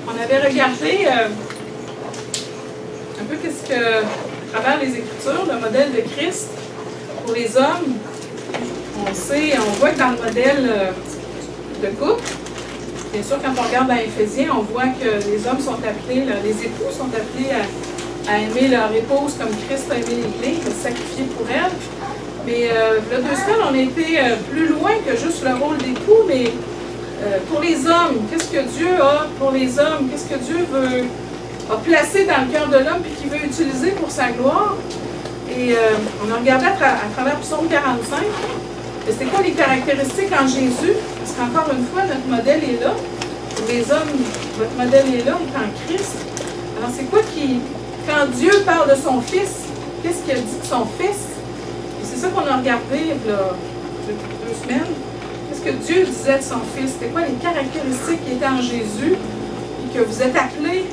on avait regardé un peu qu'est-ce que, à travers les Écritures, le modèle de Christ pour les hommes. On voit que dans le modèle de couple, bien sûr, quand on regarde dans Éphésiens, on voit que les hommes sont appelés, les époux sont appelés à aimer leur épouse comme Christ a aimé l'Église, à se sacrifier pour elle. Mais il y a 2 semaines, on a été plus loin que juste le rôle d'époux, mais pour les hommes, qu'est-ce que Dieu a pour les hommes? Qu'est-ce que Dieu a placé dans le cœur de l'homme et qu'il veut utiliser pour sa gloire? Et on a regardé à travers Psaume 45. C'est quoi les caractéristiques en Jésus? Parce qu'encore une fois, notre modèle est là. Pour les hommes, votre modèle est là, est en Christ. Alors, c'est quoi quand Dieu parle de son Fils, qu'est-ce qu'il a dit de son Fils? Et c'est ça qu'on a regardé là, depuis 2 semaines. Qu'est-ce que Dieu disait de son Fils? C'était quoi les caractéristiques qui étaient en Jésus et que vous êtes appelés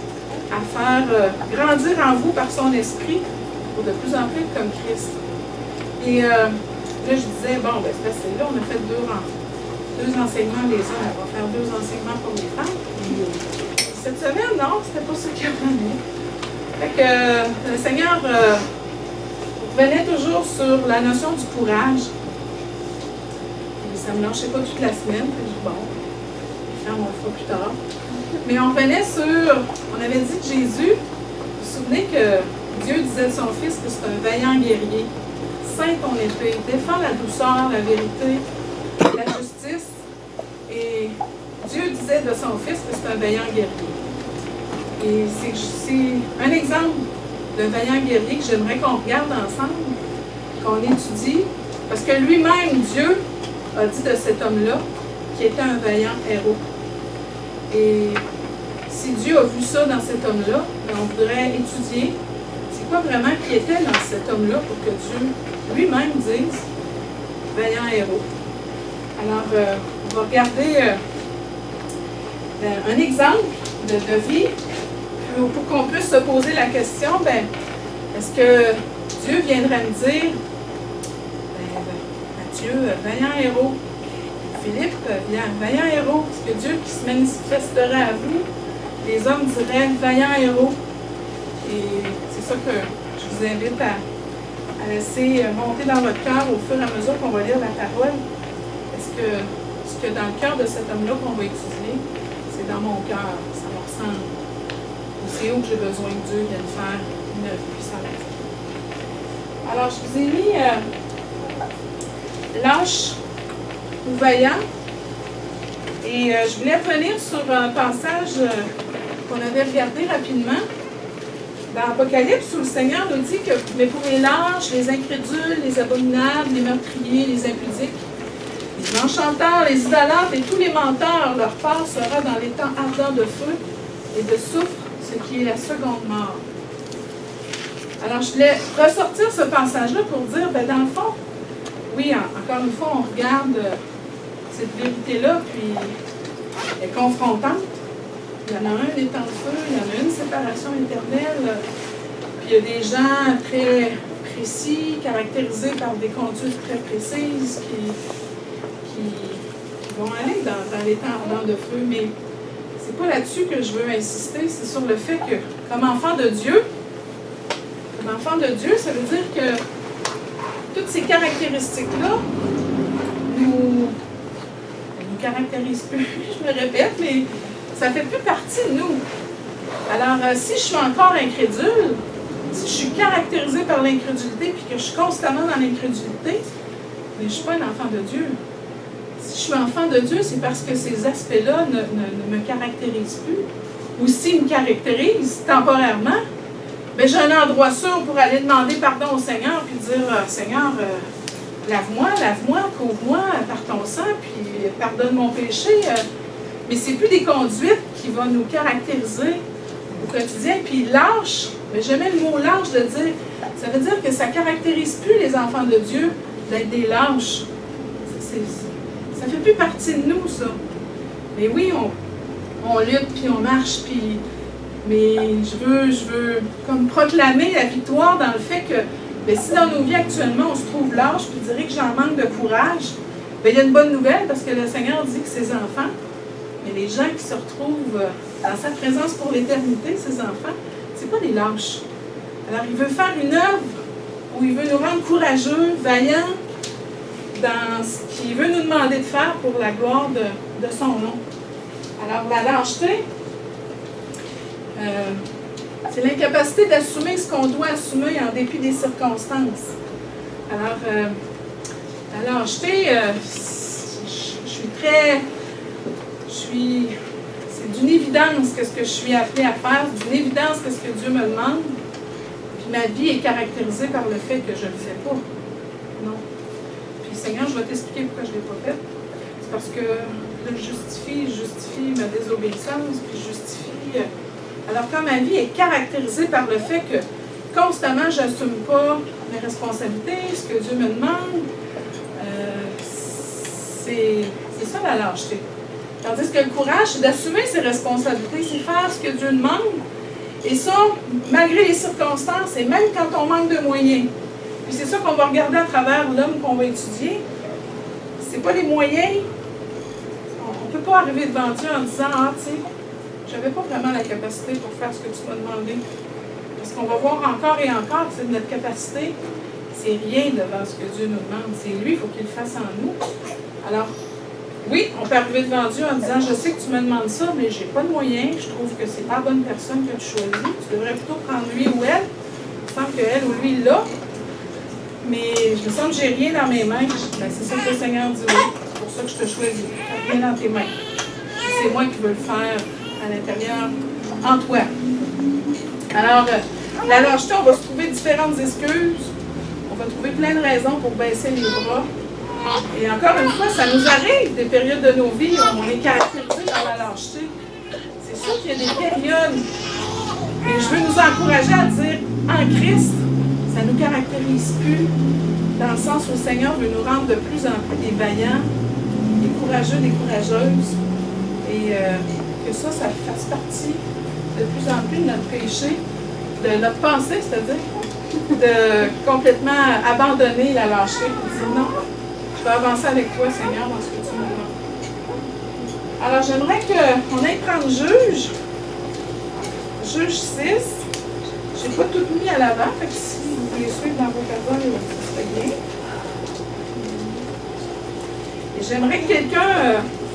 à faire grandir en vous par son esprit pour de plus en plus être comme Christ? Et là, je disais, bon, ben, c'est assez là, on a fait 2 enseignements les hommes, on va faire 2 enseignements pour les femmes. Et cette semaine, non, c'était pas ça qu'il y avait. Fait que le Seigneur revenait toujours sur la notion du courage. Et ça me lâchait pas toute la semaine. Fait que je dis, bon, on le fera plus tard. Mais on revenait on avait dit de Jésus, vous vous souvenez que Dieu disait de son Fils que c'est un vaillant guerrier. Saint ton épée, défend la douceur, la vérité, la justice. Et Dieu disait de son Fils que c'est un vaillant guerrier. Et c'est un exemple de vaillant guerrier que j'aimerais qu'on regarde ensemble, qu'on étudie, parce que lui-même, Dieu, a dit de cet homme-là qu'il était un vaillant héros. Et si Dieu a vu ça dans cet homme-là, on voudrait étudier c'est quoi vraiment qui était dans cet homme-là pour que Dieu lui-même dise vaillant héros. Alors, on va regarder un exemple de vie pour qu'on puisse se poser la question, est-ce que Dieu viendrait me dire, Mathieu, vaillant héros, Philippe, vaillant héros, est-ce que Dieu qui se manifesterait à vous, les hommes diraient vaillant héros? Et c'est ça que je vous invite à laisser monter dans votre cœur au fur et à mesure qu'on va lire la parole. Est-ce que dans le cœur de cet homme-là qu'on va étudier, c'est dans mon cœur, ça me ressemble. C'est où que j'ai besoin que Dieu vienne faire une œuvre puissante. Alors, je vous ai mis lâche ou vaillant. Et je voulais revenir sur un passage qu'on avait regardé rapidement. Dans Apocalypse, où le Seigneur nous dit que mais pour les lâches, les incrédules, les abominables, les meurtriers, les impudiques, les enchanteurs, les idolâtres et tous les menteurs, leur part sera dans les temps ardents de feu et de soufre, ce qui est la seconde mort. Alors, je voulais ressortir ce passage-là pour dire, dans le fond, oui, encore une fois, on regarde cette vérité-là, puis elle est confrontante. Il y en a un étang de feu, il y en a une séparation éternelle, puis il y a des gens très précis, caractérisés par des conduites très précises qui vont aller dans les temps ardents de feu, mais c'est pas là-dessus que je veux insister, c'est sur le fait que, comme enfant de Dieu, ça veut dire que toutes ces caractéristiques-là nous caractérisent plus, je me répète, mais ça fait plus partie de nous. Alors, si je suis encore incrédule, si je suis caractérisée par l'incrédulité puis que je suis constamment dans l'incrédulité, mais je ne suis pas un enfant de Dieu. Si je suis enfant de Dieu, c'est parce que ces aspects-là ne me caractérisent plus. Ou s'ils me caractérisent temporairement, bien, j'ai un endroit sûr pour aller demander pardon au Seigneur puis dire Seigneur, lave-moi, couvre-moi par ton sang, puis pardonne mon péché. Mais c'est plus des conduites qui vont nous caractériser au quotidien. Puis lâche, mais j'aimais le mot lâche de dire, ça veut dire que ça ne caractérise plus les enfants de Dieu d'être des lâches. Ça ne fait plus partie de nous, ça. Mais oui, on lutte, puis on marche, puis... Mais je veux comme proclamer la victoire dans le fait que bien, si dans nos vies actuellement on se trouve lâche, puis dirait que j'en manque de courage, bien, il y a une bonne nouvelle parce que le Seigneur dit que ses enfants, Mais les gens qui se retrouvent dans sa présence pour l'éternité, ces enfants, c'est pas des lâches. Alors, il veut faire une œuvre où il veut nous rendre courageux, vaillants, dans ce qu'il veut nous demander de faire pour la gloire de son nom. Alors, la lâcheté, c'est l'incapacité d'assumer ce qu'on doit assumer en dépit des circonstances. Alors, la lâcheté, c'est d'une évidence que ce que je suis appelée à faire, d'une évidence que ce que Dieu me demande. Puis ma vie est caractérisée par le fait que je ne le fais pas. Non. Puis Seigneur, je vais t'expliquer pourquoi je ne l'ai pas fait. C'est parce que là, je justifie ma désobéissance, puis je justifie. Alors quand ma vie est caractérisée par le fait que constamment je n'assume pas mes responsabilités, ce que Dieu me demande, c'est ça la lâcheté. Tandis que le courage, c'est d'assumer ses responsabilités, c'est faire ce que Dieu demande. Et ça, malgré les circonstances, et même quand on manque de moyens. Puis c'est ça qu'on va regarder à travers l'homme qu'on va étudier. C'est pas les moyens. On ne peut pas arriver devant Dieu en disant « Ah, tu sais, j'avais pas vraiment la capacité pour faire ce que tu m'as demandé. » Parce qu'on va voir encore et encore, c'est notre capacité, c'est rien devant ce que Dieu nous demande. C'est lui, il faut qu'il le fasse en nous. Alors, oui, on peut arriver devant Dieu en disant « Je sais que tu me demandes ça, mais j'ai pas de moyens. Je trouve que c'est pas la bonne personne que tu choisis. Tu devrais plutôt prendre lui ou elle. Il me semble qu'elle ou lui, il l'a. Mais je me sens que j'ai rien dans mes mains. » Ben, c'est ça que le Seigneur dit « Oui, c'est pour ça que je te choisis. Rien dans tes mains. C'est moi qui veux le faire à l'intérieur, en toi. » Alors, la lâcheté, on va se trouver différentes excuses. On va trouver plein de raisons pour baisser les bras. Et encore une fois, ça nous arrive des périodes de nos vies où on est caractérisé par la lâcheté. C'est sûr qu'il y a des périodes. Et je veux nous encourager à dire, en Christ, ça ne nous caractérise plus, dans le sens où le Seigneur veut nous rendre de plus en plus des vaillants, des courageux, des courageuses. Et que ça fasse partie de plus en plus de notre péché, de notre pensée, c'est-à-dire de complètement abandonner la lâcheté et dire non, je vais avancer avec toi, Seigneur, dans ce que tu me demandes. Alors, j'aimerais qu'on aille prendre Juge 6. Je n'ai pas tout mis à l'avant, fait que si vous voulez suivre dans vos paroles, ça serait bien. Et j'aimerais que quelqu'un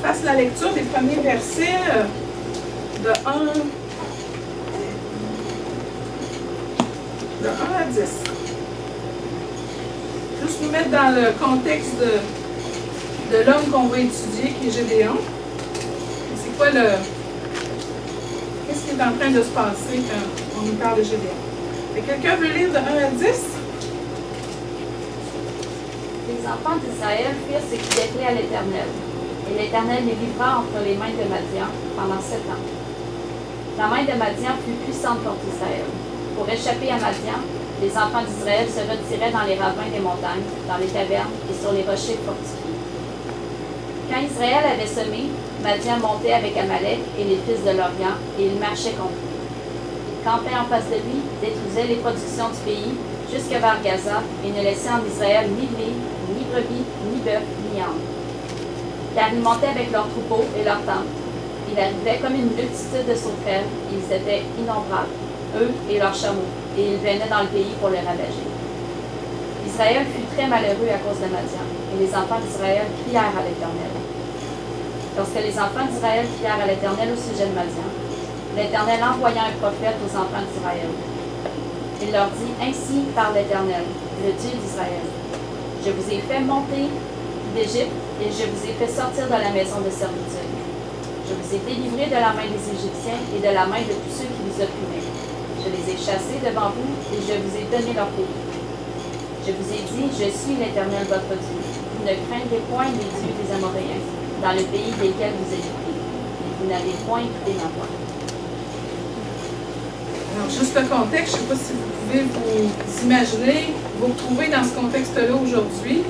fasse la lecture des premiers versets de 1 à 10. Juste nous mettre dans le contexte de l'homme qu'on va étudier, qui est Gédéon. C'est quoi qu'est-ce qui est en train de se passer quand on nous parle de Gédéon? Quelqu'un veut lire de 1 à 10? Les enfants d'Israël firent ce qui déplaît à l'Éternel, et l'Éternel les livra entre les mains de Madian pendant 7 ans. La main de Madian fut puissante contre Israël. Pour échapper à Madian, les enfants d'Israël se retiraient dans les ravins des montagnes, dans les cavernes et sur les rochers fortifiés. Quand Israël avait semé, Madian montait avec Amalek et les fils de l'Orient, et il marchait contre lui. Il campait en face de lui, détruisait les productions du pays, jusque vers Gaza, et ne laissait en Israël ni blé, ni brebis, ni bœuf, ni âne. Car ils montaient avec leurs troupeaux et leurs tentes. Il arrivait comme une multitude de sauterelles, et ils étaient innombrables, eux et leurs chameaux, et ils venaient dans le pays pour les ravager. Israël fut très malheureux à cause de Madian, et les enfants d'Israël crièrent à l'Éternel. Lorsque les enfants d'Israël crièrent à l'Éternel au sujet de Madian, l'Éternel envoya un prophète aux enfants d'Israël. Il leur dit, « Ainsi parle l'Éternel, le Dieu d'Israël. Je vous ai fait monter d'Égypte, et je vous ai fait sortir de la maison de servitude. Je vous ai délivrés de la main des Égyptiens et de la main de tous ceux qui vous opprimaient. Je les ai chassés devant vous, et je vous ai donné leur pays. Je vous ai dit, je suis l'Éternel votre Dieu. Vous ne craindrez point les dieux des Amoréens, dans le pays desquels vous êtes pris. Et vous n'avez point quitté ma voie. » Alors, juste le contexte, je ne sais pas si vous pouvez vous imaginer, vous retrouver dans ce contexte-là aujourd'hui,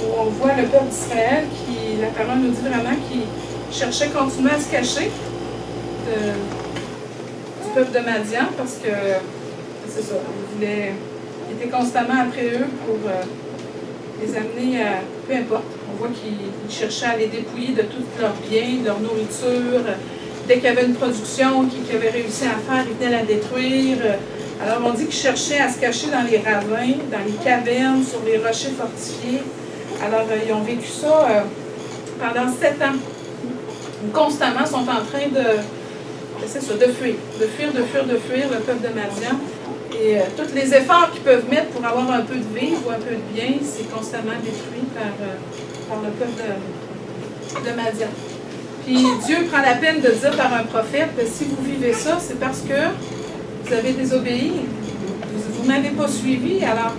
où on voit le peuple d'Israël qui, la parole nous dit vraiment, qui cherchait continuellement à se cacher du peuple de Madian, parce que, c'est ça, il était constamment après eux pour les amener à, peu importe, on voit qu'ils cherchaient à les dépouiller de tous leurs biens, de leur nourriture. Dès qu'il y avait une production qu'ils avaient réussi à faire, ils venaient la détruire. Alors on dit qu'ils cherchaient à se cacher dans les ravins, dans les cavernes, sur les rochers fortifiés. Alors ils ont vécu ça pendant 7 ans. Constamment sont en train de fuir le peuple de Madian. Et tous les efforts qu'ils peuvent mettre pour avoir un peu de vie ou un peu de bien, c'est constamment détruit par le peuple de Madian. Puis Dieu prend la peine de dire par un prophète que si vous vivez ça, c'est parce que vous avez désobéi. Vous n'avez pas suivi, alors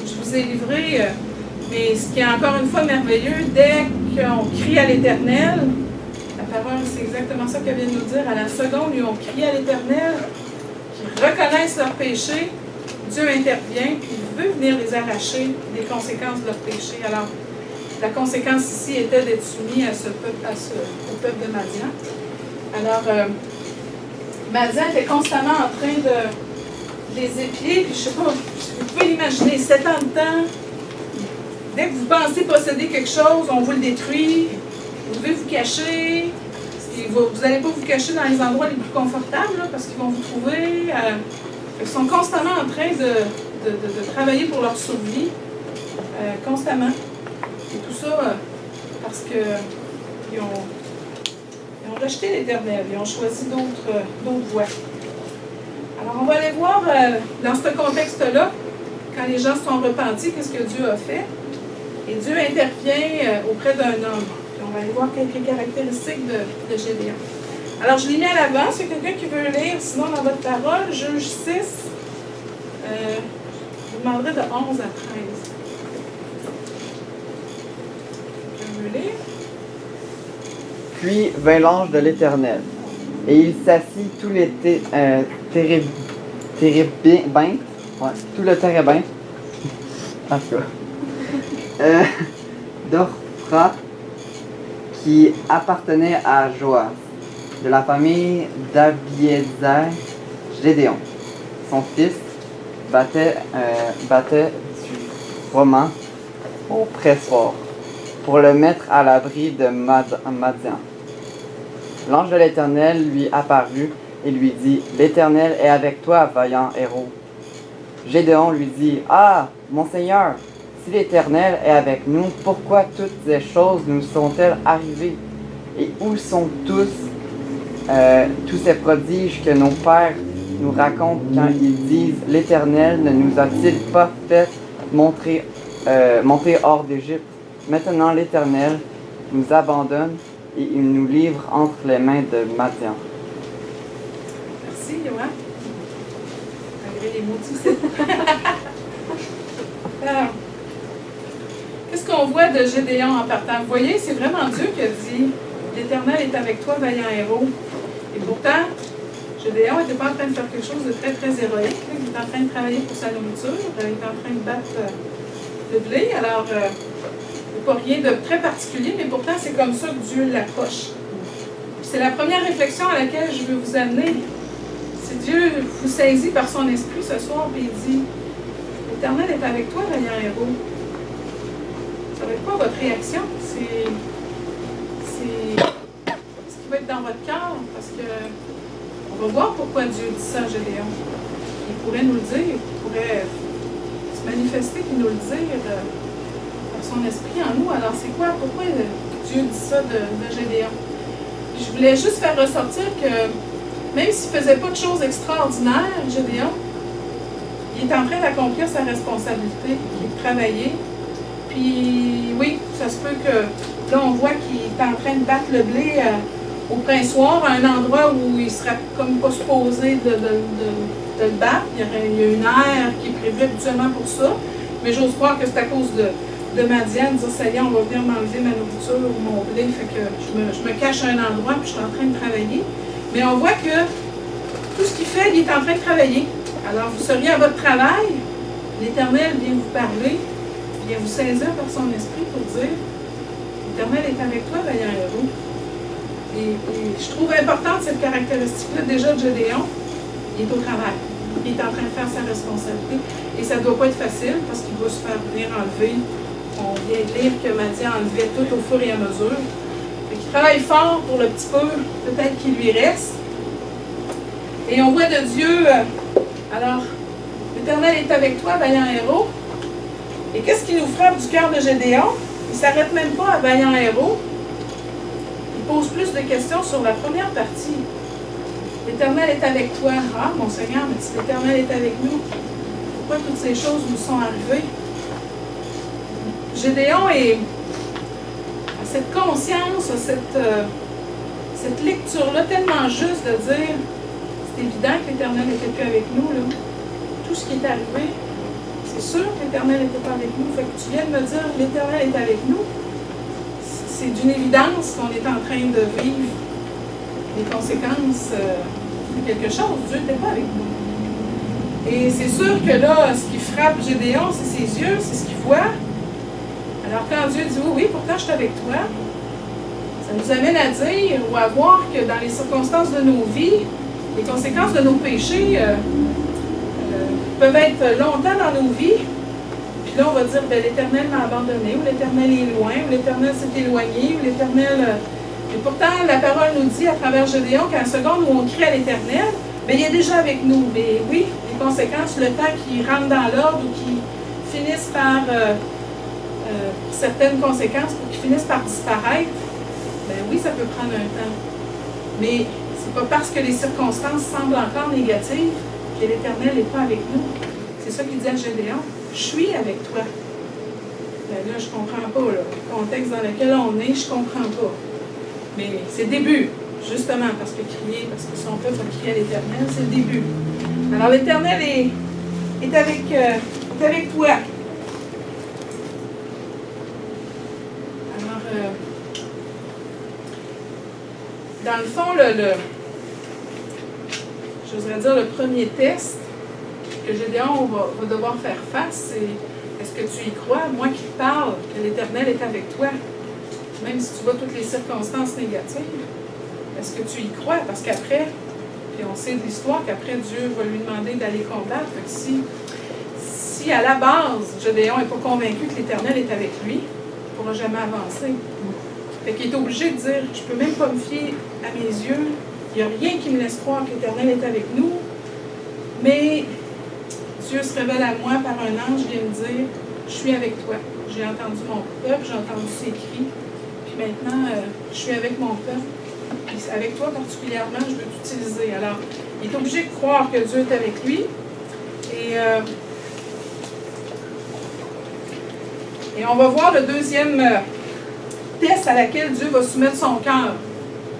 je vous ai livré. Mais ce qui est encore une fois merveilleux, dès qu'on crie à l'Éternel, la parole, c'est exactement ça qu'elle vient de nous dire. À la seconde, ils ont crié à l'Éternel, qu'ils reconnaissent leurs péchés, Dieu intervient, puis il veut venir les arracher des conséquences de leurs péchés. Alors, la conséquence ici était d'être soumis au peuple de Madian. Alors, Madian était constamment en train de les épier, puis je ne sais pas, vous pouvez l'imaginer, 7 ans de temps, dès que vous pensez posséder quelque chose, on vous le détruit, vous devez vous cacher, vous n'allez pas vous cacher dans les endroits les plus confortables, là, parce qu'ils vont vous trouver. Ils sont constamment en train de travailler pour leur survie, constamment. Et tout ça parce qu'ils ont rejeté l'Éternel, ils ont choisi d'autres voies. Alors on va aller voir dans ce contexte-là, quand les gens se sont repentis, qu'est-ce que Dieu a fait. Et Dieu intervient auprès d'un homme. Puis on va aller voir quelques caractéristiques de Gédéon. Alors je l'ai mis à l'avant, c'est quelqu'un qui veut lire, sinon dans votre parole, Juge 6, je vous demanderai de 11 à 13. Puis vint l'ange de l'Éternel, et il s'assit tout le térébinthe, en tout cas, d'Orphra, qui appartenait à Joas, de la famille d'Abiézer, Gédéon. Son fils battait du froment au pressoir, pour le mettre à l'abri de Madian. L'ange de l'Éternel lui apparut et lui dit, « L'Éternel est avec toi, vaillant héros. » Gédéon lui dit, « Ah, mon Seigneur, si l'Éternel est avec nous, pourquoi toutes ces choses nous sont-elles arrivées? Et où sont tous ces prodiges que nos pères nous racontent quand ils disent, « L'Éternel ne nous a-t-il pas fait monter hors d'Égypte? » Maintenant l'Éternel nous abandonne et il nous livre entre les mains de Madian. Merci, Yoann. Malgré les mots difficiles. Qu'est-ce qu'on voit de Gédéon en partant? Vous voyez, c'est vraiment Dieu qui a dit « L'Éternel est avec toi, vaillant héros. » Et pourtant, Gédéon n'était pas en train de faire quelque chose de très, très héroïque. Il était en train de travailler pour sa nourriture. Il était en train de battre le blé. Alors, pas rien de très particulier, mais pourtant c'est comme ça que Dieu l'approche. C'est la première réflexion à laquelle je veux vous amener. C'est Dieu vous saisit par son esprit ce soir et il dit « L'Éternel est avec toi, vaillant héros. » Ça va être quoi votre réaction? C'est ce qui va être dans votre cœur, parce que on va voir pourquoi Dieu dit ça à Gédéon. Il pourrait nous le dire, il pourrait se manifester et nous le dire son esprit en nous. Alors c'est quoi? Pourquoi Dieu dit ça de Gédéon? Je voulais juste faire ressortir que même s'il ne faisait pas de choses extraordinaires, Gédéon, il est en train d'accomplir sa responsabilité, qui est de travailler. Puis oui, ça se peut que là on voit qu'il est en train de battre le blé au pressoir, à un endroit où il ne serait comme pas supposé de le battre. Il y a une aire qui est prévue habituellement pour ça. Mais j'ose croire que c'est à cause de Madian, de dire ça y est, on va venir m'enlever ma nourriture ou mon blé, fait que je me cache à un endroit puis je suis en train de travailler. Mais on voit que tout ce qu'il fait, il est en train de travailler. Alors vous seriez à votre travail, l'Éternel vient vous parler, vient vous saisir par son esprit pour dire l'Éternel est avec toi, vaillant héros. Et je trouve importante cette caractéristique-là déjà de Gédéon, il est au travail. Il est en train de faire sa responsabilité. Et ça ne doit pas être facile parce qu'il doit se faire venir enlever On vient de lire que Madian enlevait tout au fur et à mesure. Fait qu'il travaille fort pour le petit peu, peut-être qu'il lui reste. Et on voit de Dieu, alors, l'Éternel est avec toi, vaillant héros. Et qu'est-ce qui nous frappe du cœur de Gédéon? Il ne s'arrête même pas à vaillant héros. Il pose plus de questions sur la première partie. L'Éternel est avec toi. Ah, mon Seigneur, mais si l'Éternel est avec nous, pourquoi toutes ces choses nous sont arrivées? Gédéon a cette conscience, cette lecture-là tellement juste de dire, c'est évident que l'Éternel n'était plus avec nous, là. Tout ce qui est arrivé, c'est sûr que l'Éternel n'était pas avec nous. Fait que tu viens de me dire, l'Éternel est avec nous. C'est d'une évidence qu'on est en train de vivre les conséquences de quelque chose. Dieu n'était pas avec nous. Et c'est sûr que là, ce qui frappe Gédéon, c'est ses yeux, c'est ce qu'il voit. Alors quand Dieu dit oui, pourtant je suis avec toi, ça nous amène à dire ou à voir que dans les circonstances de nos vies, les conséquences de nos péchés peuvent être longtemps dans nos vies. Puis là, on va dire, ben, l'Éternel m'a abandonné, ou l'Éternel est loin, ou l'Éternel s'est éloigné, ou l'Éternel... Et pourtant, la parole nous dit à travers Gédéon qu'à la seconde où on crie à l'Éternel, ben, il est déjà avec nous. Mais oui, les conséquences, le temps qui rentre dans l'ordre ou qui finissent par... certaines conséquences pour qu'ils finissent par disparaître, ben oui, ça peut prendre un temps. Mais c'est pas parce que les circonstances semblent encore négatives que l'Éternel n'est pas avec nous. C'est ça qu'il dit à Gédéon. Je suis avec toi. Ben là, je comprends pas, là. Le contexte dans lequel on est, je comprends pas. Mais c'est le début, justement, parce que crier, parce que son peuple a crié à l'Éternel, c'est le début. Alors l'Éternel est avec toi. Dans le fond, j'oserais dire le premier test que Gédéon va devoir faire face, c'est est-ce que tu y crois? Moi qui te parle, que l'Éternel est avec toi, même si tu vois toutes les circonstances négatives, est-ce que tu y crois? Parce qu'après, puis on sait de l'histoire qu'après Dieu va lui demander d'aller combattre. Fait que si à la base, Gédéon n'est pas convaincu que l'Éternel est avec lui, il ne pourra jamais avancer. Fait qu'il est obligé de dire, je ne peux même pas me fier à mes yeux, il n'y a rien qui me laisse croire que l'Éternel est avec nous, mais Dieu se révèle à moi par un ange, vient me dire, je suis avec toi. J'ai entendu mon peuple, j'ai entendu ses cris, puis maintenant, je suis avec mon peuple, puis avec toi particulièrement, je veux t'utiliser. Alors, il est obligé de croire que Dieu est avec lui, et on va voir le deuxième test à laquelle Dieu va soumettre son cœur.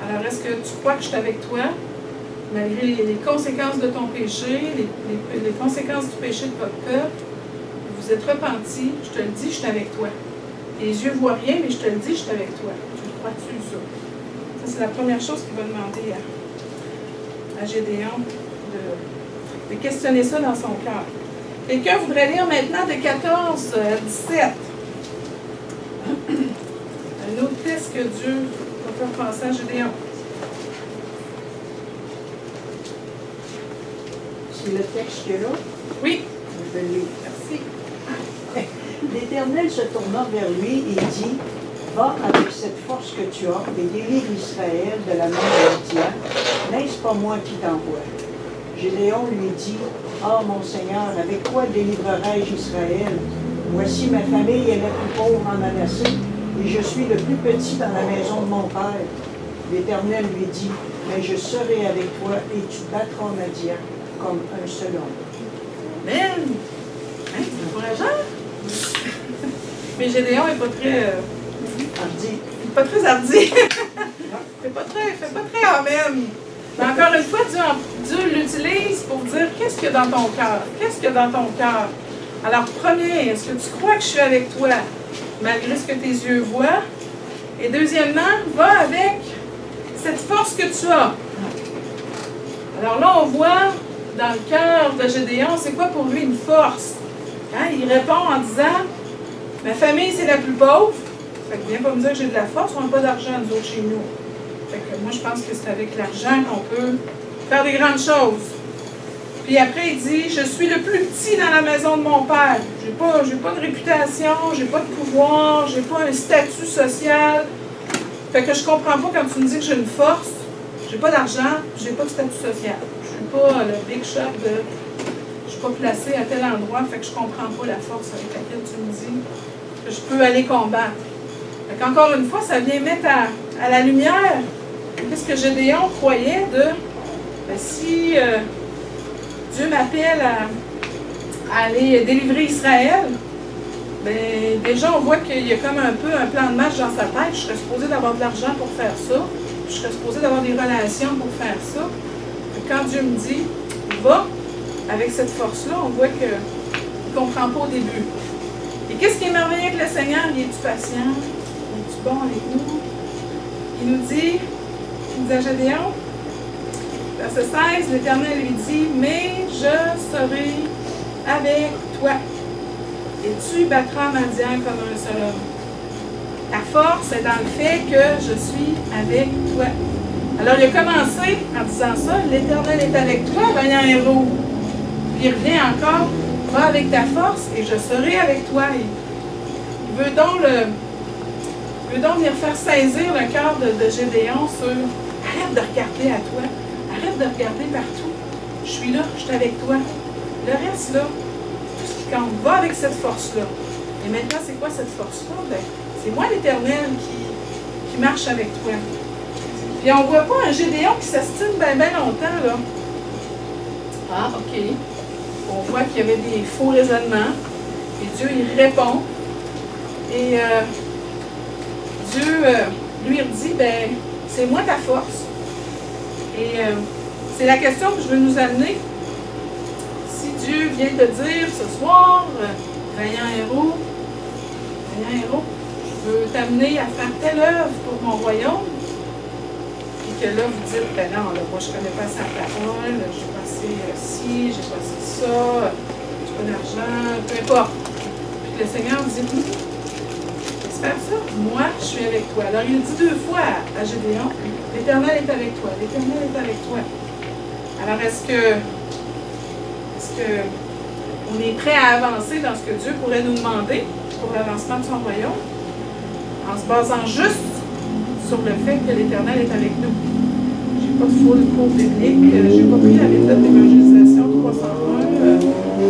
Alors, est-ce que tu crois que je suis avec toi, malgré les conséquences de ton péché, les conséquences du péché de votre peuple? Vous êtes repentis, je te le dis, je suis avec toi. Les yeux ne voient rien, mais je te le dis, je suis avec toi. Tu le crois-tu, ça? Ça, c'est la première chose qu'il va demander à Gédéon, de questionner ça dans son cœur. Quelqu'un voudrait lire maintenant de 14 à 17. Un autre test que Dieu va faire passer à Gédéon. C'est le texte qui est là? Oui. Je vais le lire. Merci. L'Éternel se tourna vers lui et dit, va avec cette force que tu as et délivre Israël de la main de Midian. N'est-ce pas moi qui t'envoie? Gédéon lui dit, ah mon Seigneur, avec quoi délivrerai-je Israël? Voici ma famille est la plus pauvre en Manassé, et je suis le plus petit dans la maison de mon père. L'Éternel lui dit, mais je serai avec toi et tu battras Madian comme un seul homme. Amen! Hein, c'est encourageant! Mais Gédéon n'est pas très... Hardi. pas très hardi. fait pas très amen. Mais encore une fois, Dieu l'utilise pour dire qu'est-ce qu'il y a dans ton cœur? Qu'est-ce qu'il y a dans ton cœur? Alors, premier, est-ce que tu crois que je suis avec toi, malgré ce que tes yeux voient? Et deuxièmement, va avec cette force que tu as. Alors là, on voit dans le cœur de Gédéon, c'est quoi pour lui une force? Hein? Il répond en disant, ma famille, c'est la plus pauvre. Fait que viens pas me dire que j'ai de la force, on n'a pas d'argent, nous autres, chez nous. Fait que moi, je pense que c'est avec l'argent qu'on peut faire des grandes choses. Puis après, il dit, je suis le plus petit dans la maison de mon père. J'ai pas de réputation, j'ai pas de pouvoir, j'ai pas un statut social. Fait que je comprends pas quand tu me dis que j'ai une force, j'ai pas d'argent, j'ai pas de statut social. Je suis pas le big shot de, je suis pas placé à tel endroit, fait que je comprends pas la force avec laquelle tu me dis que je peux aller combattre. Fait qu'encore une fois, ça vient mettre à la lumière qu'est-ce que Gédéon croyait de, ben, si Dieu m'appelle à aller délivrer Israël, ben, déjà on voit qu'il y a comme un peu un plan de match dans sa tête. Je serais supposé d'avoir de l'argent pour faire ça. Je serais supposé d'avoir des relations pour faire ça. Et quand Dieu me dit, va avec cette force-là, on voit qu'il ne comprend pas au début. Et qu'est-ce qui est merveilleux avec le Seigneur? Il est-tu patient? Il est-tu bon avec nous? Il nous dit à Gédéon, verset 16, l'Éternel lui dit, mais je serai avec toi. Et tu battras Madian comme un seul homme. Ta force est dans le fait que je suis avec toi. Alors il a commencé en disant ça, l'Éternel est avec toi, vaillant héros. Puis il revient encore, va avec ta force et je serai avec toi. Il veut donc venir faire saisir le cœur de Gédéon sur arrête de regarder à toi, arrête de regarder partout. Je suis là, je suis avec toi. Le reste là, tout ce qui compte, va avec cette force-là. Et maintenant, c'est quoi cette force-là? Ben, c'est moi l'Éternel qui marche avec toi. Puis on ne voit pas un Gédéon qui s'astine bien longtemps, là. Ah, OK. On voit qu'il y avait des faux raisonnements. Et Dieu, il répond. Et Dieu lui dit, ben, c'est moi ta force. Et c'est la question que je veux nous amener. Si Dieu vient te dire ce soir, vaillant héros, je veux t'amener à faire telle œuvre pour mon royaume, puis que là, vous dites, ben non, là, moi, je ne connais pas sa parole, j'ai passé ci, j'ai passé ça, j'ai pas d'argent, peu importe. Puis le Seigneur vous dit, laisse faire ça, moi, je suis avec toi. Alors, il dit 2 fois à Gédéon, l'Éternel est avec toi, l'Éternel est avec toi. Alors, est-ce que on est prêt à avancer dans ce que Dieu pourrait nous demander pour l'avancement de son royaume, en se basant juste sur le fait que l'Éternel est avec nous? Je n'ai pas de full cours biblique, je n'ai pas pris la méthode d'évangélisation 301,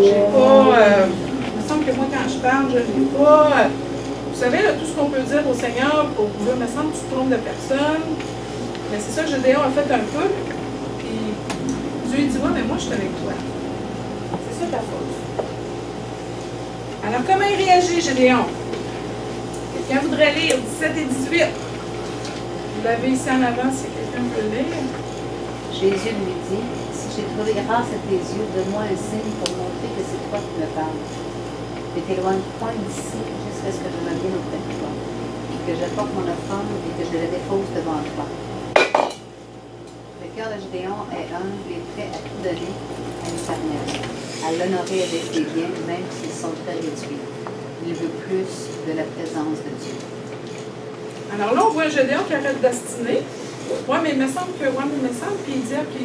j'ai pas, il me semble que moi quand je parle, je n'ai pas, vous savez, là, tout ce qu'on peut dire au Seigneur pour dire, il me semble que tu te trompes de personne, mais c'est ça que Gédéon a fait un peu, puis Dieu dit, ouais, mais moi je suis avec toi. C'est ça ta force. Alors, comment il réagit, Gédéon? Quelqu'un voudrait lire 17 et 18? Vous l'avez ici en avant, si quelqu'un veut lire. Jésus lui dit, si j'ai trouvé grâce à tes yeux, donne-moi un signe pour montrer que c'est toi qui me parles. Ne t'éloigne point d'ici jusqu'à ce que je me vienne auprès de toi, et que j'apporte mon offrande et que je la dépose devant toi. Le cœur de Gédéon est humble et prêt à tout donner à l'Éternel, à l'honorer avec ses biens, même s'ils sont très réduits. Il veut plus de la présence de Dieu. Alors là, on voit Gédéon qui arrête d'astiner. Ouais, mais il me semble que, puis il dit, OK,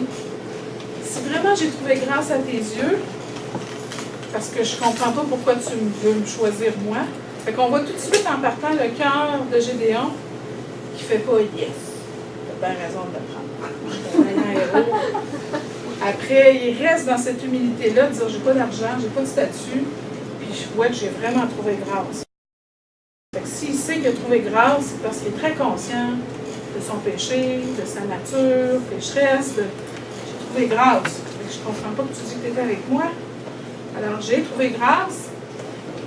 si vraiment j'ai trouvé grâce à tes yeux, parce que je comprends pas pourquoi tu veux me choisir moi. Fait qu'on voit tout de suite en partant le cœur de Gédéon qui fait pas yes. T'as bien raison de le prendre. Après, il reste dans cette humilité-là de dire j'ai pas d'argent, j'ai pas de statut, puis je vois que j'ai vraiment trouvé grâce. Fait que s'il sait qu'il a trouvé grâce, c'est parce qu'il est très conscient de son péché, de sa nature pécheresse, j'ai trouvé grâce. Fait que je comprends pas que tu dis que tu étais avec moi. Alors, j'ai trouvé grâce.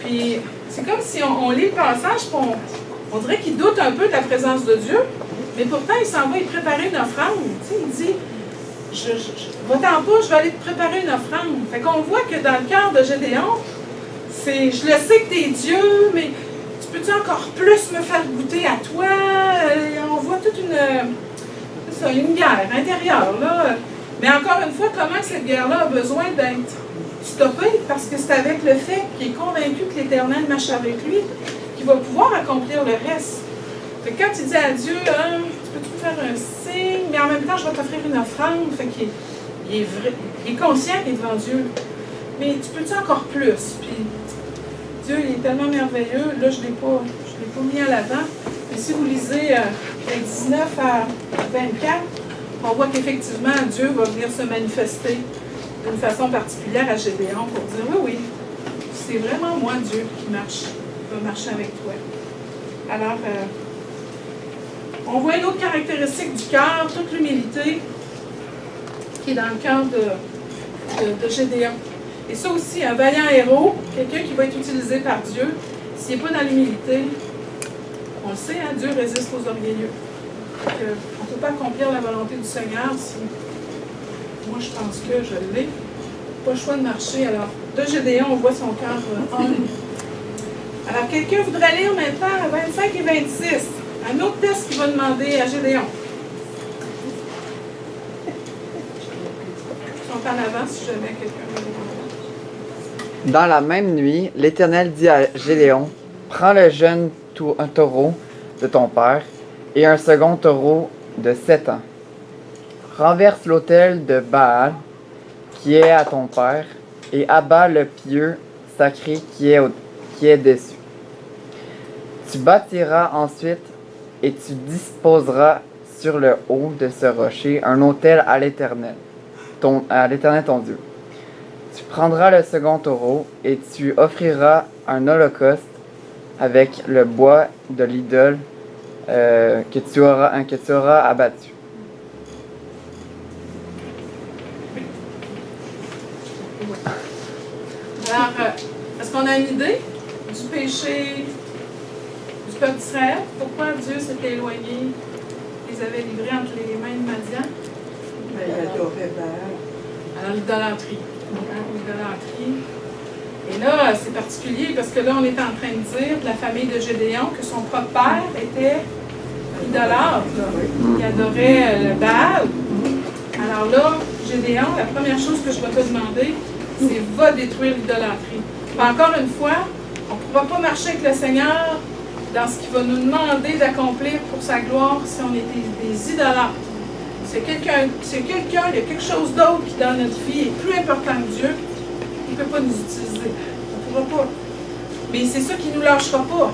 Puis, c'est comme si on lit le passage, puis on dirait qu'il doute un peu de la présence de Dieu, mais pourtant, il s'en va y préparer une offrande. Tu sais, il dit, va-t'en pas, je vais aller te préparer une offrande. Fait qu'on voit que dans le cœur de Gédéon, c'est, je le sais que tu es Dieu, mais tu peux-tu encore plus me faire goûter à toi? On voit toute une guerre intérieure, là. Mais encore une fois, comment cette guerre-là a besoin d'être stoppé parce que c'est avec le fait qu'il est convaincu que l'Éternel marche avec lui qu'il va pouvoir accomplir le reste. Fait que quand il dit à Dieu, tu peux-tu me faire un signe, mais en même temps, je vais t'offrir une offrande. Fait qu'il il est conscient qu'il est devant Dieu. Mais tu peux-tu encore plus? Puis Dieu, il est tellement merveilleux. Là, je ne l'ai pas mis à l'avant. Mais si vous lisez les 19 à 24, on voit qu'effectivement, Dieu va venir se manifester d'une façon particulière à Gédéon pour dire, oui, oui, c'est vraiment moi, Dieu, qui va marcher avec toi. Alors, on voit une autre caractéristique du cœur, toute l'humilité qui est dans le cœur de Gédéon. Et ça aussi, un vaillant héros, quelqu'un qui va être utilisé par Dieu, s'il n'est pas dans l'humilité, on le sait, hein, Dieu résiste aux orgueilleux. On ne peut pas accomplir la volonté du Seigneur si moi je pense que je l'ai. Pas le choix de marcher. Alors, de Gédéon, on voit son cœur humble. Alors, quelqu'un voudrait lire maintenant 25 et 26. Un autre test qu'il va demander à Gédéon. Ils sont en avant si jamais quelqu'un veut demander. Dans la même nuit, l'Éternel dit à Gédéon, prends le jeune un taureau de ton père et un second taureau de 7 ans. Renverse l'autel de Baal qui est à ton père et abat le pieu sacré qui est dessus. Tu bâtiras ensuite et tu disposeras sur le haut de ce rocher un autel à l'Éternel ton Dieu. Tu prendras le second taureau et tu offriras un holocauste avec le bois de l'idole que tu auras abattu. Alors, est-ce qu'on a une idée du péché du peuple d'Israël? Pourquoi Dieu s'était éloigné, les avait livrés entre les mains de Madian? Mais il adorait Baal. Alors, l'idolâtrie. L'idolâtrie. Et là, c'est particulier parce que là, on est en train de dire de la famille de Gédéon que son propre père était idolâtre. Il adorait le Baal. Alors là, Gédéon, la première chose que je vais te demander, c'est va détruire l'idolâtrie. Encore une fois, on ne pourra pas marcher avec le Seigneur dans ce qu'il va nous demander d'accomplir pour sa gloire si on est des idolâtres. C'est quelqu'un, il y a quelque chose d'autre qui dans notre vie est plus important que Dieu, il ne peut pas nous utiliser. On ne pourra pas. Mais c'est ça qui ne nous lâchera pas.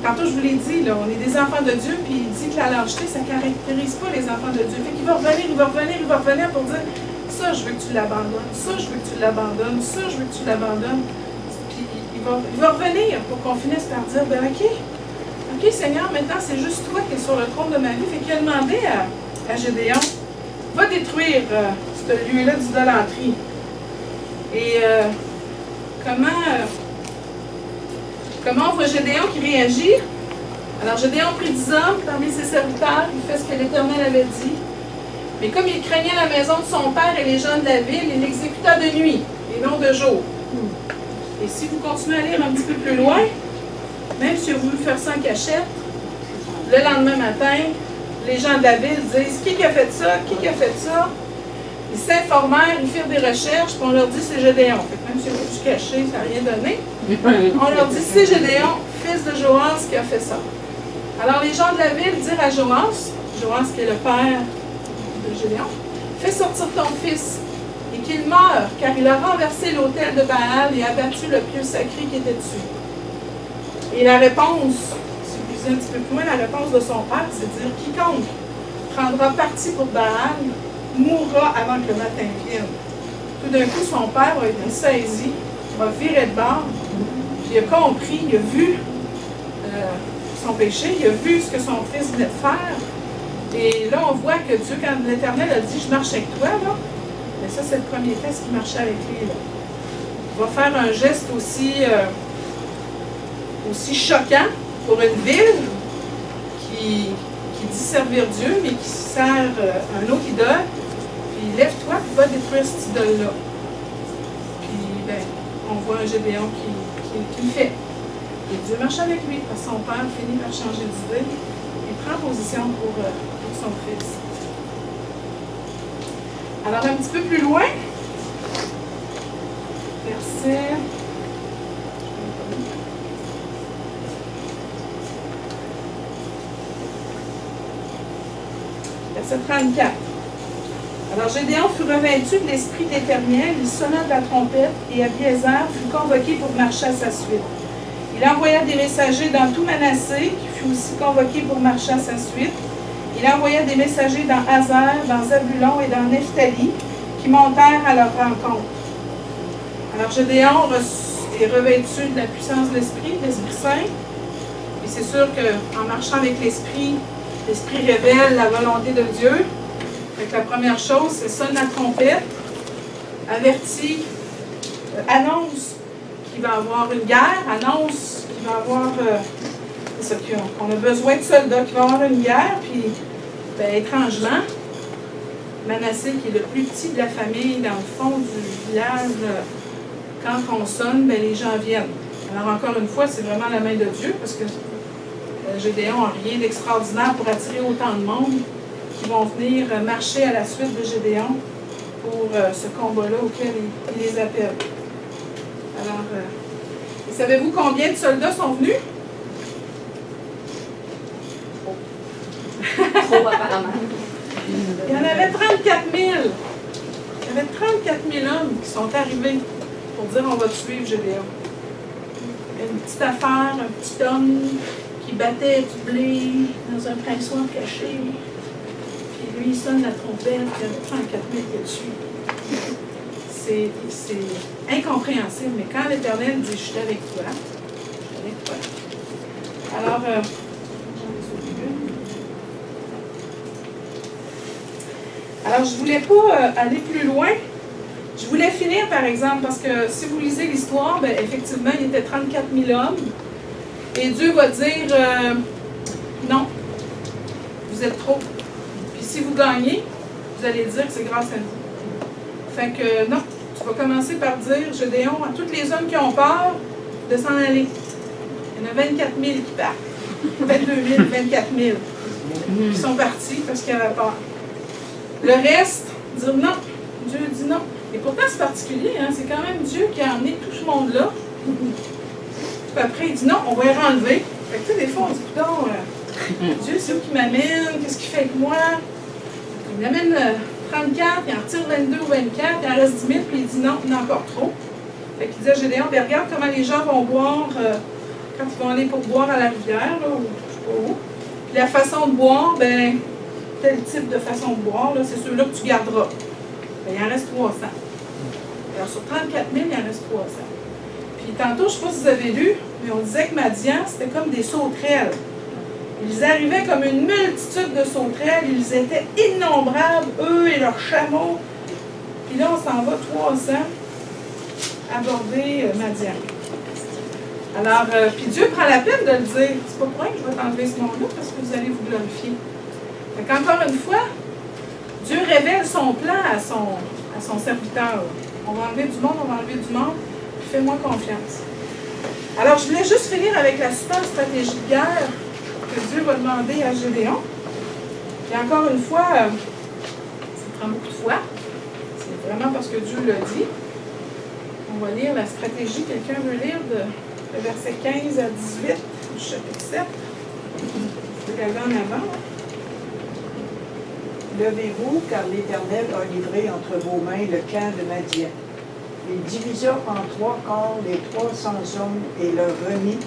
Tantôt, je vous l'ai dit, là, on est des enfants de Dieu, puis il dit que la lâcheté, ça ne caractérise pas les enfants de Dieu. Fait qu'il va revenir pour dire ça, je veux que tu l'abandonnes, ça, je veux que tu l'abandonnes, ça, je veux que tu l'abandonnes. Puis il va revenir pour qu'on finisse par dire ben OK, Seigneur, maintenant, c'est juste toi qui es sur le trône de ma vie. Fait qu'il a demandé à Gédéon, va détruire ce lieu-là d'idolâtrie. Et comment on voit Gédéon qui réagit? Alors, Gédéon prit 10 hommes parmi ses serviteurs, il fait ce que l'Éternel avait dit. Mais comme il craignait la maison de son père et les gens de la ville, il l'exécuta de nuit et non de jour. Et si vous continuez à lire un petit peu plus loin, même si vous voulu faire ça en cachette, le lendemain matin, les gens de la ville disent « Qui a fait ça? Qui a fait ça? » Ils s'informèrent, ils firent des recherches, puis on leur dit « C'est Gédéon. » Même si vous voulu cacher, ça n'a rien donné. On leur dit « C'est Gédéon, fils de Joas, qui a fait ça. » Alors les gens de la ville dirent à Joas qui est le père de Gédéon, « Fais sortir ton fils, et qu'il meure, car il a renversé l'autel de Baal et abattu le pieu sacré qui était dessus. » Et la réponse, si vous lisez un petit peu plus loin, la réponse de son père, c'est de dire « Quiconque prendra parti pour Baal mourra avant que le matin vienne. » Tout d'un coup, son père a été saisi, a viré de bord, puis il a compris, il a vu son péché, il a vu ce que son fils venait de faire. Et là, on voit que Dieu, quand l'Éternel a dit « Je marche avec toi », là, mais ça, c'est le premier test qui marchait avec lui. Là. Il va faire un geste aussi choquant pour une ville qui dit servir Dieu, mais qui sert un autre idole. Puis lève-toi, puis va détruire cette idole-là. Puis, ben, on voit un Gédéon qui le fait. Et Dieu marche avec lui, parce que son père finit par changer d'idée et prend position pour son fils. Alors, un petit peu plus loin, verset... Verset 34. Alors Gédéon fut revêtu de l'Esprit de l'Éternel, il sonna de la trompette, et Abiézer fut convoqué pour marcher à sa suite. Il envoya des messagers dans tout Manassé, qui fut aussi convoqué pour marcher à sa suite. Il envoya des messagers dans Hazer, dans Zabulon et dans Nephtali, qui montèrent à leur rencontre. Alors Gédéon est revêtu de la puissance de l'Esprit Saint. Et c'est sûr qu'en marchant avec l'Esprit révèle la volonté de Dieu. Donc la première chose, c'est sonne la trompette, avertit, annonce qu'il va y avoir une guerre, annonce qu'il va y avoir, qu'on a besoin de soldats, qu'il va y avoir une guerre, puis étrangement, Manassé, qui est le plus petit de la famille, dans le fond du village, quand on sonne, les gens viennent. Alors encore une fois, c'est vraiment la main de Dieu, parce que Gédéon n'a rien d'extraordinaire pour attirer autant de monde qui vont venir marcher à la suite de Gédéon pour ce combat-là auquel il les appelle. Alors, savez-vous combien de soldats sont venus? Trop apparemment. Il y en avait 34 000. Il y avait 34 000 hommes qui sont arrivés pour dire on va suivre Gédéon. Une petite affaire, un petit homme qui battait du blé dans un pressoir caché. Puis lui, il sonne la trompette, il y avait 34 000 qui le suivent. C'est incompréhensible, mais quand l'Éternel dit « Je suis avec toi », je suis avec toi. Alors, je ne voulais pas aller plus loin. Je voulais finir, par exemple, parce que si vous lisez l'histoire, effectivement, il y était 34 000 hommes. Et Dieu va dire non, vous êtes trop. Puis si vous gagnez, vous allez dire que c'est grâce à vous. Fait que non, tu vas commencer par dire, Gédéon, à tous les hommes qui ont peur, de s'en aller. Il y en a 24 000 qui partent. 22 000, 24 000. Qui sont partis parce qu'ils avaient peur. Le reste, dire non. Dieu dit non. Et pourtant, c'est particulier, hein? C'est quand même Dieu qui a emmené tout ce monde-là. Puis après, il dit non, on va les renlever. Fait que tu sais, des fois, on dit, putain, Dieu, c'est où qui m'amène? Qu'est-ce qu'il fait avec moi? Il m'amène 34, il en retire 22 ou 24, il en reste 10 000, puis il dit non, il y en a encore trop. Fait qu'il dit à Gédéon, regarde comment les gens vont boire quand ils vont aller pour boire à la rivière, là, ou je sais pas où. Puis la façon de boire, tel type de façon de boire, là, c'est ceux-là que tu garderas. Il en reste 300. Alors sur 34 000, il en reste 300. Puis tantôt, je ne sais pas si vous avez lu, mais on disait que Madian, c'était comme des sauterelles. Ils arrivaient comme une multitude de sauterelles, ils étaient innombrables, eux et leurs chameaux. Puis là, on s'en va 300 aborder Madian. Alors, puis Dieu prend la peine de le dire. C'est pas pour rien que je vais t'enlever ce monde-là, parce que vous allez vous glorifier. Donc, encore une fois, Dieu révèle son plan à son serviteur. On va enlever du monde, puis fais-moi confiance. Alors, je voulais juste finir avec la super stratégie de guerre que Dieu va demander à Gédéon. Puis encore une fois, ça prend beaucoup de foi. C'est vraiment parce que Dieu l'a dit. On va lire la stratégie. Quelqu'un veut lire de verset 15 à 18 du chapitre 7. Je vais regarder en avant. Levez-vous, car l'Éternel a livré entre vos mains le camp de Madian. Il divisa en 3 corps les 300 hommes et leur remit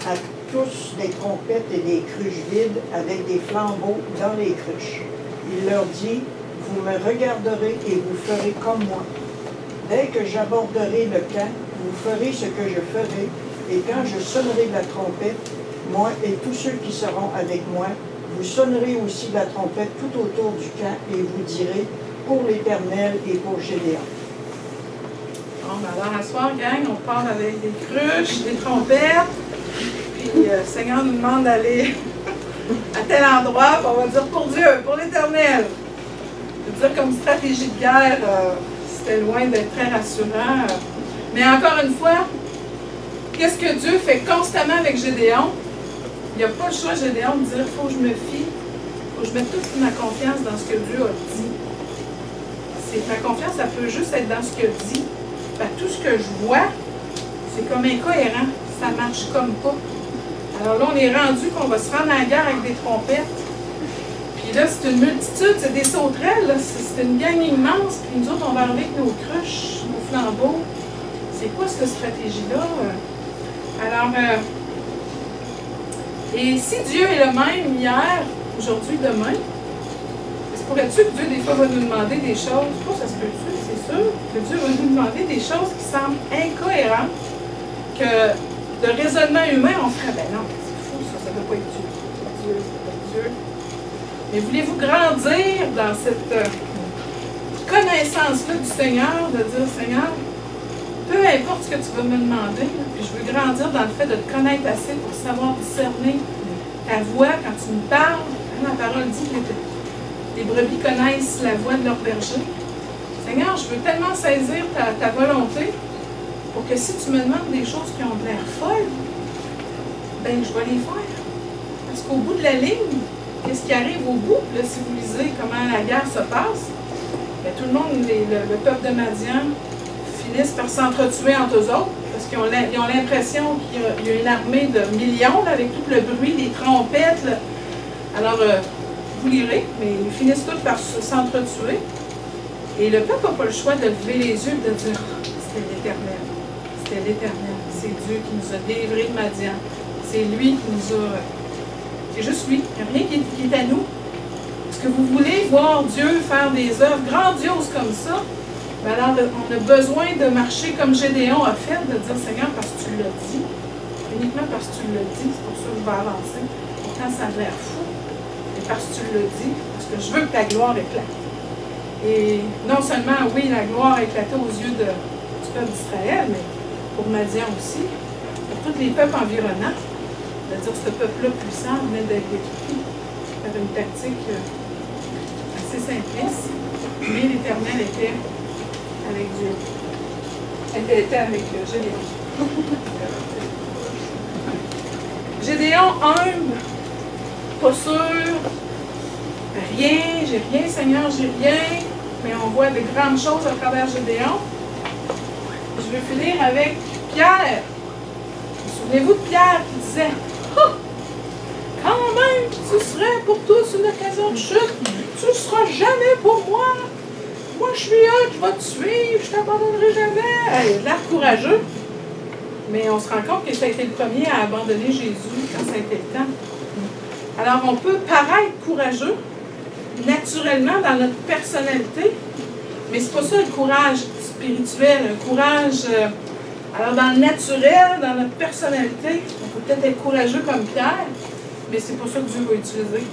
à tous des trompettes et des cruches vides avec des flambeaux dans les cruches. Il leur dit, vous me regarderez et vous ferez comme moi. Dès que j'aborderai le camp, vous ferez ce que je ferai, et quand je sonnerai de la trompette, moi et tous ceux qui seront avec moi, vous sonnerez aussi de la trompette tout autour du camp et vous direz pour l'Éternel et pour Gédéon. Bon, alors, à soir, gang, on part avec des cruches, des trompettes. Puis, le Seigneur nous demande d'aller à tel endroit. Puis on va dire pour Dieu, pour l'Éternel. Je veux dire, comme stratégie de guerre, c'était loin d'être très rassurant. Mais encore une fois, qu'est-ce que Dieu fait constamment avec Gédéon? Il n'y a pas le choix, Gédéon, de dire il faut que je me fie, il faut que je mette toute ma confiance dans ce que Dieu a dit. Ma confiance, ça peut juste être dans ce qu'il a dit. Tout ce que je vois, c'est comme incohérent. Ça ne marche comme pas. Alors là, on est rendu qu'on va se rendre à la guerre avec des trompettes. Puis là, c'est une multitude, c'est des sauterelles, là. C'est une gang immense. Puis nous autres, on va arriver avec nos cruches, nos flambeaux. C'est quoi cette stratégie-là? Alors, et si Dieu est le même hier, aujourd'hui, demain, se pourrait-tu que Dieu, des fois, va nous demander des choses? Pas ça se peut-tu, c'est sûr, que Dieu va nous demander des choses qui semblent incohérentes, que de raisonnement humain, on ferait, ben non, c'est fou, ça ne peut pas être Dieu. Dieu, c'est pas Dieu. Mais voulez-vous grandir dans cette connaissance-là du Seigneur, de dire, Seigneur, peu importe ce que tu vas me demander, puis je veux grandir dans le fait de te connaître assez pour savoir discerner ta voix quand tu me parles. La parole dit que les brebis connaissent la voix de leur berger. Seigneur, je veux tellement saisir ta volonté pour que si tu me demandes des choses qui ont l'air folles, ben je vais les faire. Parce qu'au bout de la ligne, qu'est-ce qui arrive au bout? Là, si vous lisez comment la guerre se passe, ben, tout le monde, le peuple de Madian, finissent par s'entretuer entre eux autres, parce qu'ils ont l'impression qu'il y a une armée de millions, là, avec tout le bruit, les trompettes. Là. Alors, vous lirez, mais ils finissent tous par s'entretuer. Et le peuple n'a pas le choix de lever les yeux et de dire « C'était l'Éternel. C'était l'Éternel. C'est Dieu qui nous a délivrés de Madian. C'est lui qui nous a... C'est juste lui. Il n'y a rien qui est à nous. Est-ce que vous voulez voir Dieu faire des œuvres grandioses comme ça? Ben alors, on a besoin de marcher comme Gédéon a fait, de dire Seigneur, parce que tu l'as dit, uniquement parce que tu l'as dit, c'est pour ça que je vais avancer. Pourtant, ça a l'air fou, mais parce que tu l'as dit, parce que je veux que ta gloire éclate. Et non seulement, oui, la gloire a éclaté aux yeux du peuple d'Israël, mais pour Madian aussi, pour tous les peuples environnants, de dire ce peuple-là puissant venait d'être détruit par une tactique assez simpliste, mais l'Éternel était avec Dieu. Elle était avec Gédéon. Gédéon humble, pas sûr, rien, j'ai rien, Seigneur, j'ai rien, mais on voit de grandes choses à travers Gédéon. Je vais finir avec Pierre. Souvenez-vous de Pierre qui disait oh, quand même, ce serait pour tous une occasion de chute, tu ne seras jamais pour moi. Moi, je suis là, je vais te suivre, je ne t'abandonnerai jamais. Il a l'air courageux. Mais on se rend compte que ça a été le premier à abandonner Jésus quand ça a été le temps. Alors, on peut paraître courageux naturellement dans notre personnalité, mais c'est pas ça le courage spirituel, un courage... alors, dans le naturel, dans notre personnalité, on peut peut-être être courageux comme Pierre, mais c'est pas ça que Dieu va utiliser.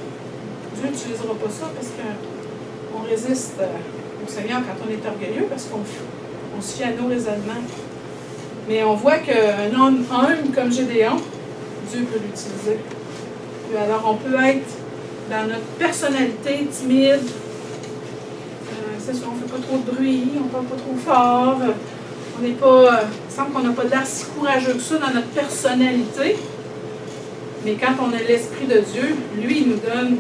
Dieu n'utilisera pas ça parce qu'on résiste... au Seigneur quand on est orgueilleux parce qu'on se fie à nos raisonnements. Mais on voit qu'un homme humble comme Gédéon, Dieu peut l'utiliser. Puis alors on peut être dans notre personnalité timide. C'est sûr, on ne fait pas trop de bruit, on ne parle pas trop fort. On n'est pas... il semble qu'on n'a pas l'air si courageux que ça dans notre personnalité. Mais quand on a l'Esprit de Dieu, lui, il nous donne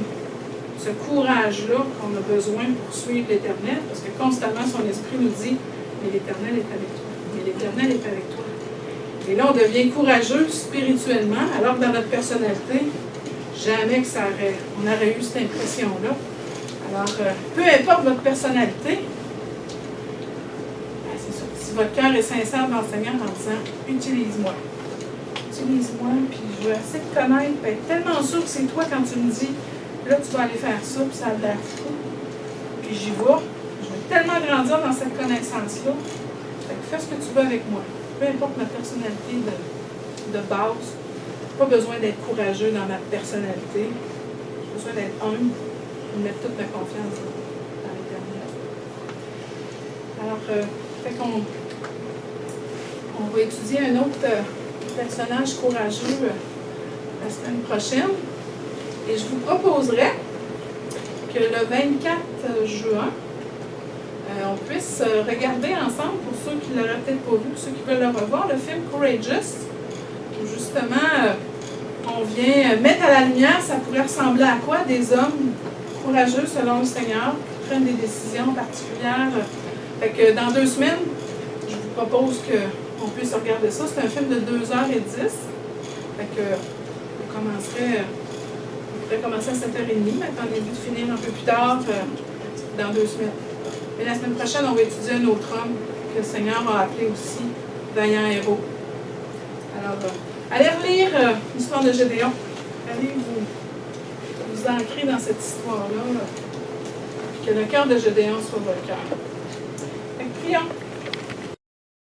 ce courage-là qu'on a besoin pour suivre l'Éternel, parce que constamment son esprit nous dit mais l'Éternel est avec toi, mais l'Éternel est avec toi. Et là, on devient courageux spirituellement, alors que dans notre personnalité, jamais que on aurait eu cette impression-là. Alors, peu importe votre personnalité, ben, c'est sûr, si votre cœur est sincère dans le Seigneur en disant utilise-moi, puis je veux assez te connaître, puis être tellement sûr que c'est toi quand tu me dis là, tu vas aller faire ça, puis ça a l'air fou. Puis j'y vais. Je veux tellement grandir dans cette connaissance-là. Fait que fais ce que tu veux avec moi. Peu importe ma personnalité de base. Pas besoin d'être courageux dans ma personnalité. J'ai besoin d'être humble et de mettre toute ma confiance dans l'Éternel. Alors, fait qu'on va étudier un autre personnage courageux la semaine prochaine. Et je vous proposerais que le 24 juin, on puisse regarder ensemble, pour ceux qui ne l'auraient peut-être pas vu, ceux qui veulent le revoir, le film Courageous, où justement, on vient mettre à la lumière, ça pourrait ressembler à quoi? Des hommes courageux selon le Seigneur, qui prennent des décisions particulières. Fait que dans 2 semaines, je vous propose qu'on puisse regarder ça. C'est un film de 2h10. Fait que vous commencerez... devrait commencer à 7h30, mais attendez-vous de finir un peu plus tard, dans 2 semaines. Et la semaine prochaine, on va étudier un autre homme que le Seigneur a appelé aussi vaillant héros. Alors, allez relire l'histoire de Gédéon. Allez vous ancrer dans cette histoire-là. Que le cœur de Gédéon soit votre cœur. Fait que prions.